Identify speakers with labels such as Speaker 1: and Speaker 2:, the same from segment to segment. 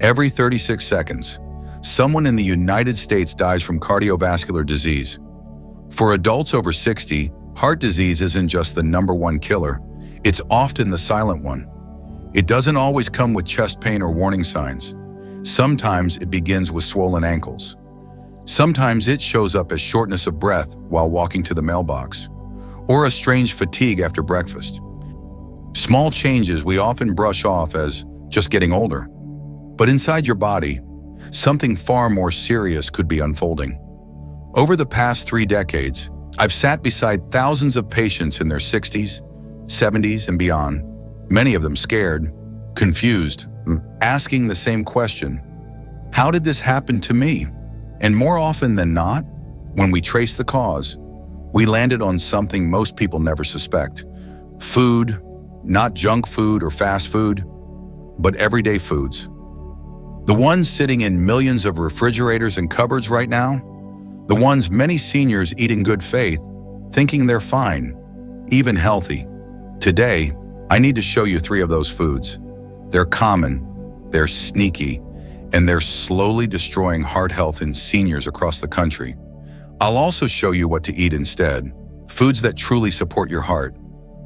Speaker 1: Every 36 seconds, someone in the United States dies from cardiovascular disease. For adults over 60, heart disease isn't just the #1 killer, it's often the silent one. It doesn't always come with chest pain or warning signs. Sometimes it begins with swollen ankles. Sometimes it shows up as shortness of breath while walking to the mailbox, or a strange fatigue after breakfast. Small changes we often brush off as just getting older. But inside your body, something far more serious could be unfolding. Over the past 3 decades, I've sat beside thousands of patients in their 60s, 70s, and beyond, many of them scared, confused, asking the same question: how did this happen to me? And more often than not, when we trace the cause, we landed on something most people never suspect. Food, not junk food or fast food, but everyday foods. The ones sitting in millions of refrigerators and cupboards right now, the ones many seniors eat in good faith, thinking they're fine, even healthy. Today, I need to show you 3 of those foods. They're common, they're sneaky, and they're slowly destroying heart health in seniors across the country. I'll also show you what to eat instead, foods that truly support your heart,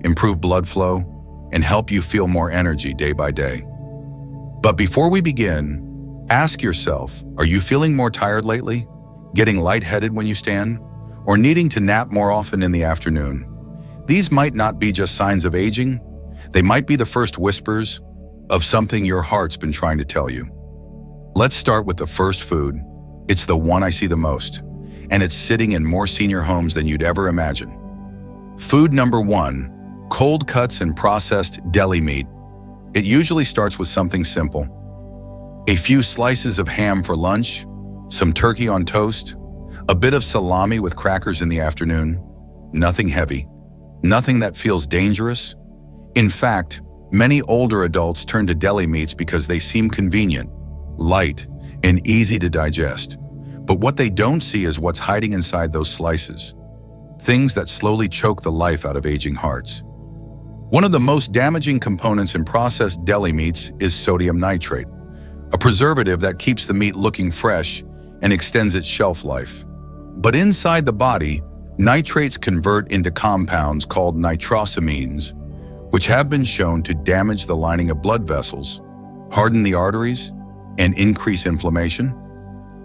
Speaker 1: improve blood flow, and help you feel more energy day by day. But before we begin, ask yourself, are you feeling more tired lately? Getting lightheaded when you stand? Or needing to nap more often in the afternoon? These might not be just signs of aging. They might be the first whispers of something your heart's been trying to tell you. Let's start with the first food. It's the one I see the most, and it's sitting in more senior homes than you'd ever imagine. Food number 1, cold cuts and processed deli meat. It usually starts with something simple. A few slices of ham for lunch, some turkey on toast, a bit of salami with crackers in the afternoon. Nothing heavy, nothing that feels dangerous. In fact, many older adults turn to deli meats because they seem convenient, light, and easy to digest. But what they don't see is what's hiding inside those slices. Things that slowly choke the life out of aging hearts. One of the most damaging components in processed deli meats is sodium nitrate, a preservative that keeps the meat looking fresh and extends its shelf life. But inside the body, nitrates convert into compounds called nitrosamines, which have been shown to damage the lining of blood vessels, harden the arteries, and increase inflammation.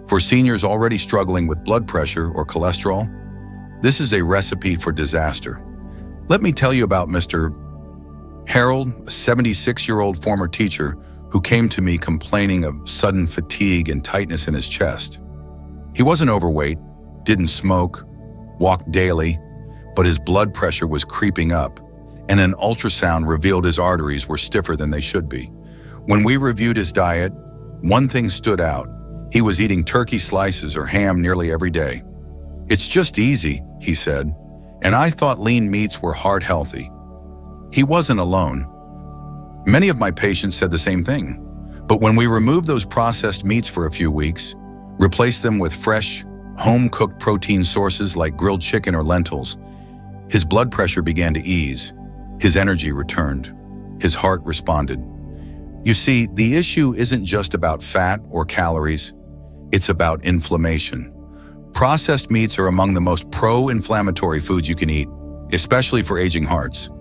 Speaker 1: For seniors already struggling with blood pressure or cholesterol, this is a recipe for disaster. Let me tell you about Mr. Harold, a 76-year-old former teacher who came to me complaining of sudden fatigue and tightness in his chest. He wasn't overweight, didn't smoke, walked daily, but his blood pressure was creeping up, and an ultrasound revealed his arteries were stiffer than they should be. When we reviewed his diet, one thing stood out. He was eating turkey slices or ham nearly every day. "It's just easy," he said, and I thought lean meats were heart healthy. He wasn't alone. Many of my patients said the same thing. But when we removed those processed meats for a few weeks, replaced them with fresh, home-cooked protein sources like grilled chicken or lentils, his blood pressure began to ease, his energy returned, his heart responded. You see, the issue isn't just about fat or calories, it's about inflammation. Processed meats are among the most pro-inflammatory foods you can eat, especially for aging hearts.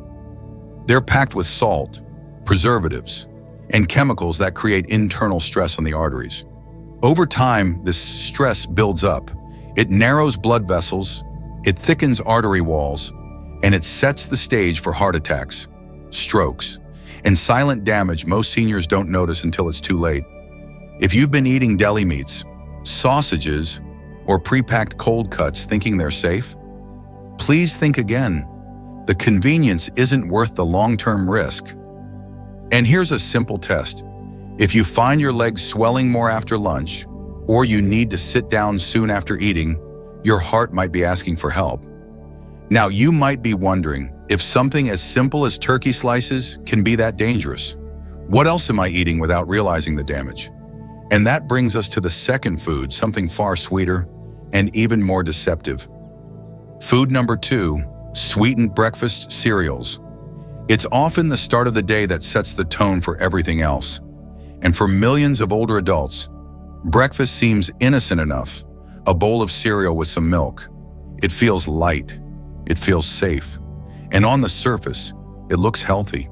Speaker 1: They're packed with salt, preservatives, and chemicals that create internal stress on the arteries. Over time, this stress builds up. It narrows blood vessels, it thickens artery walls, and it sets the stage for heart attacks, strokes, and silent damage most seniors don't notice until it's too late. If you've been eating deli meats, sausages, or pre-packed cold cuts thinking they're safe, please think again. The convenience isn't worth the long-term risk. And here's a simple test. If you find your legs swelling more after lunch, or you need to sit down soon after eating, your heart might be asking for help. Now, you might be wondering if something as simple as turkey slices can be that dangerous. What else am I eating without realizing the damage? And that brings us to the second food, something far sweeter and even more deceptive. Food number 2, sweetened breakfast cereals. It's often the start of the day that sets the tone for everything else. And for millions of older adults, breakfast seems innocent enough. A bowl of cereal with some milk. It feels light. It feels safe. And on the surface, it looks healthy.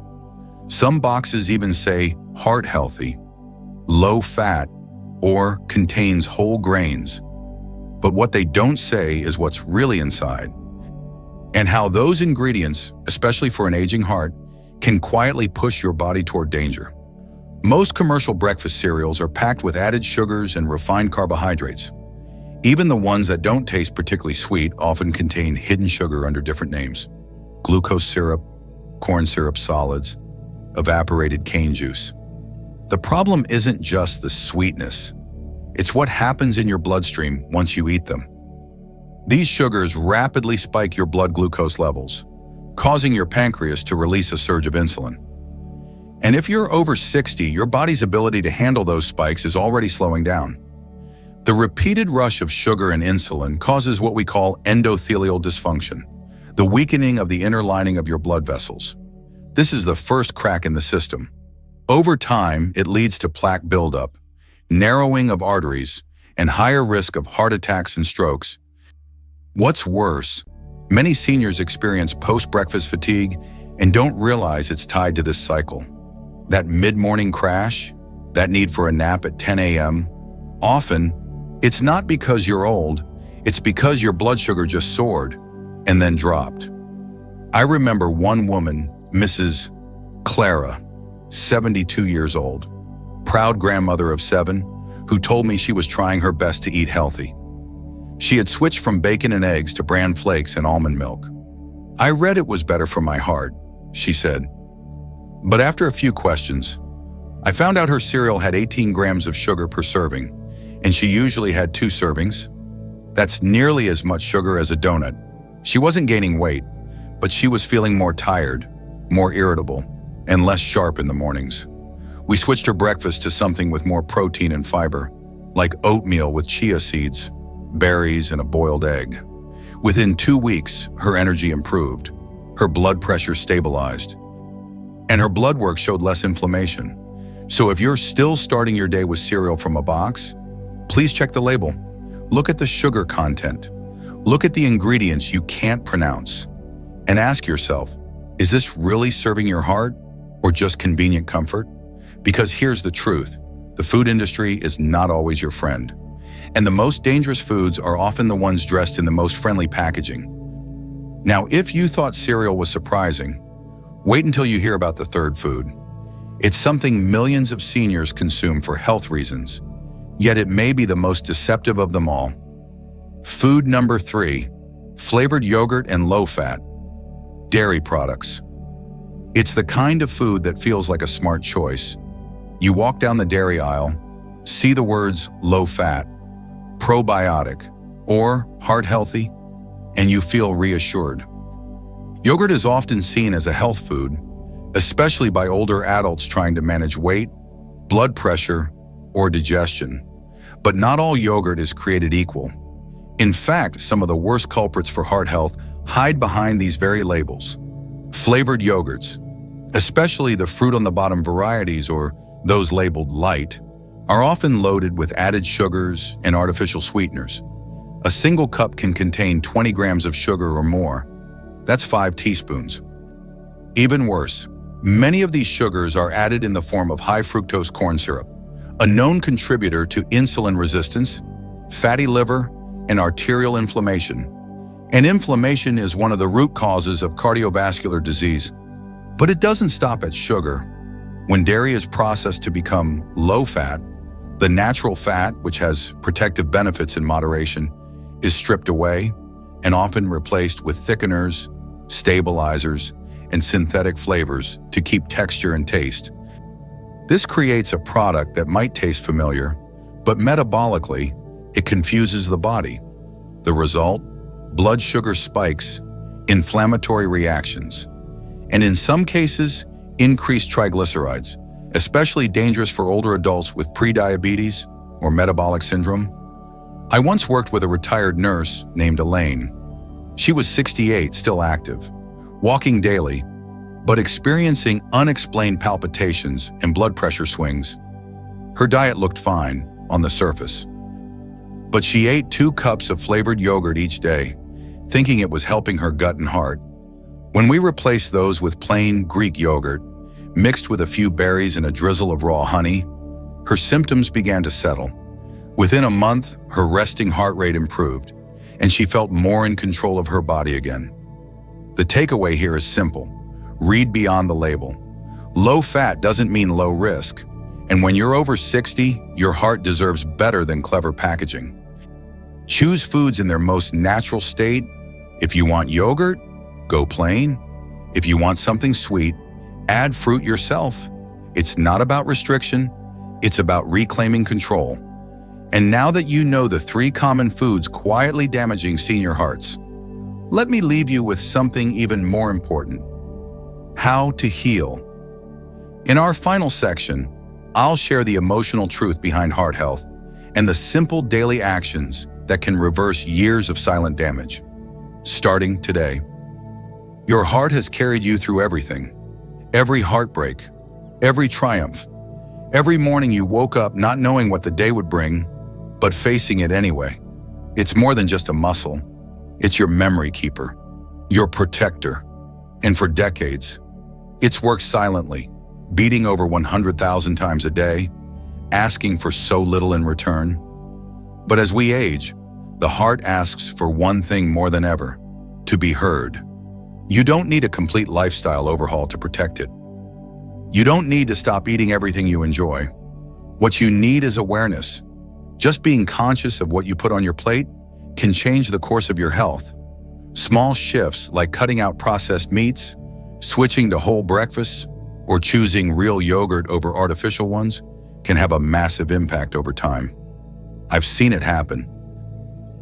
Speaker 1: Some boxes even say heart healthy, low fat, or contains whole grains. But what they don't say is what's really inside, and how those ingredients, especially for an aging heart, can quietly push your body toward danger. Most commercial breakfast cereals are packed with added sugars and refined carbohydrates. Even the ones that don't taste particularly sweet often contain hidden sugar under different names: glucose syrup, corn syrup solids, evaporated cane juice. The problem isn't just the sweetness. It's what happens in your bloodstream once you eat them. These sugars rapidly spike your blood glucose levels, causing your pancreas to release a surge of insulin. And if you're over 60, your body's ability to handle those spikes is already slowing down. The repeated rush of sugar and insulin causes what we call endothelial dysfunction, the weakening of the inner lining of your blood vessels. This is the first crack in the system. Over time, it leads to plaque buildup, narrowing of arteries, and higher risk of heart attacks and strokes. What's worse, many seniors experience post-breakfast fatigue and don't realize it's tied to this cycle. That mid-morning crash, that need for a nap at 10 a.m., often, it's not because you're old, it's because your blood sugar just soared and then dropped. I remember one woman, Mrs. Clara, 72 years old, proud grandmother of 7, who told me she was trying her best to eat healthy. She had switched from bacon and eggs to bran flakes and almond milk. I read it was better for my heart, she said. But after a few questions, I found out her cereal had 18 grams of sugar per serving, and she usually had 2 servings. That's nearly as much sugar as a donut. She wasn't gaining weight, but she was feeling more tired, more irritable, and less sharp in the mornings. We switched her breakfast to something with more protein and fiber, like oatmeal with chia seeds, berries, and a boiled egg. Within 2 weeks, her energy improved, her blood pressure stabilized, and her blood work showed less inflammation. So if you're still starting your day with cereal from a box, please check the label. Look at the sugar content. Look at the ingredients you can't pronounce. And ask yourself, is this really serving your heart or just convenient comfort? Because here's the truth, the food industry is not always your friend. And the most dangerous foods are often the ones dressed in the most friendly packaging. Now, if you thought cereal was surprising, wait until you hear about the third food. It's something millions of seniors consume for health reasons, yet it may be the most deceptive of them all. Food number 3, flavored yogurt and low-fat, dairy products. It's the kind of food that feels like a smart choice. You walk down the dairy aisle, see the words low-fat, probiotic, or heart healthy, and you feel reassured. Yogurt is often seen as a health food, especially by older adults trying to manage weight, blood pressure, or digestion. But not all yogurt is created equal. In fact, some of the worst culprits for heart health hide behind these very labels. Flavored yogurts, especially the fruit-on-the-bottom varieties or those labeled light, are often loaded with added sugars and artificial sweeteners. A single cup can contain 20 grams of sugar or more. That's 5 teaspoons. Even worse, many of these sugars are added in the form of high fructose corn syrup, a known contributor to insulin resistance, fatty liver, and arterial inflammation. And inflammation is one of the root causes of cardiovascular disease. But it doesn't stop at sugar. When dairy is processed to become low-fat, the natural fat, which has protective benefits in moderation, is stripped away and often replaced with thickeners, stabilizers, and synthetic flavors to keep texture and taste. This creates a product that might taste familiar, but metabolically, it confuses the body. The result? Blood sugar spikes, inflammatory reactions, and in some cases, increased triglycerides, especially dangerous for older adults with prediabetes or metabolic syndrome. I once worked with a retired nurse named Elaine. She was 68, still active, walking daily, but experiencing unexplained palpitations and blood pressure swings. Her diet looked fine on the surface, but she ate 2 cups of flavored yogurt each day, thinking it was helping her gut and heart. When we replaced those with plain Greek yogurt, mixed with a few berries and a drizzle of raw honey, her symptoms began to settle. Within a month, her resting heart rate improved, and she felt more in control of her body again. The takeaway here is simple. Read beyond the label. Low fat doesn't mean low risk, and when you're over 60, your heart deserves better than clever packaging. Choose foods in their most natural state. If you want yogurt, go plain. If you want something sweet, add fruit yourself. It's not about restriction, it's about reclaiming control. And now that you know the 3 common foods quietly damaging senior hearts, let me leave you with something even more important: how to heal. In our final section, I'll share the emotional truth behind heart health and the simple daily actions that can reverse years of silent damage. Starting today. Your heart has carried you through everything. Every heartbreak, every triumph, every morning you woke up not knowing what the day would bring, but facing it anyway. It's more than just a muscle. It's your memory keeper, your protector. And for decades, it's worked silently, beating over 100,000 times a day, asking for so little in return. But as we age, the heart asks for one thing more than ever: to be heard. You don't need a complete lifestyle overhaul to protect it. You don't need to stop eating everything you enjoy. What you need is awareness. Just being conscious of what you put on your plate can change the course of your health. Small shifts like cutting out processed meats, switching to whole breakfasts, or choosing real yogurt over artificial ones can have a massive impact over time. I've seen it happen.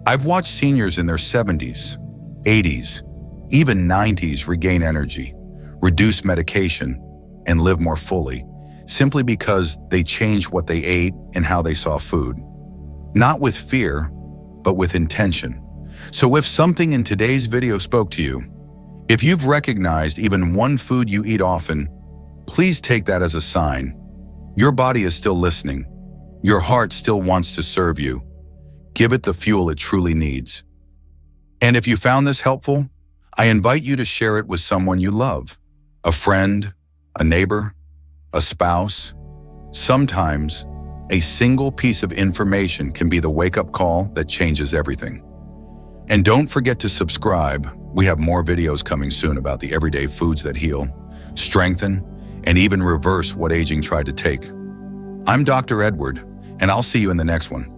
Speaker 1: I've watched seniors in their 70s, 80s, even 90s regain energy, reduce medication, and live more fully, simply because they changed what they ate and how they saw food. Not with fear, but with intention. So if something in today's video spoke to you, if you've recognized even one food you eat often, please take that as a sign. Your body is still listening. Your heart still wants to serve you. Give it the fuel it truly needs. And if you found this helpful, I invite you to share it with someone you love, a friend, a neighbor, a spouse. Sometimes, a single piece of information can be the wake-up call that changes everything. And don't forget to subscribe. We have more videos coming soon about the everyday foods that heal, strengthen, and even reverse what aging tried to take. I'm Dr. Edward, and I'll see you in the next one.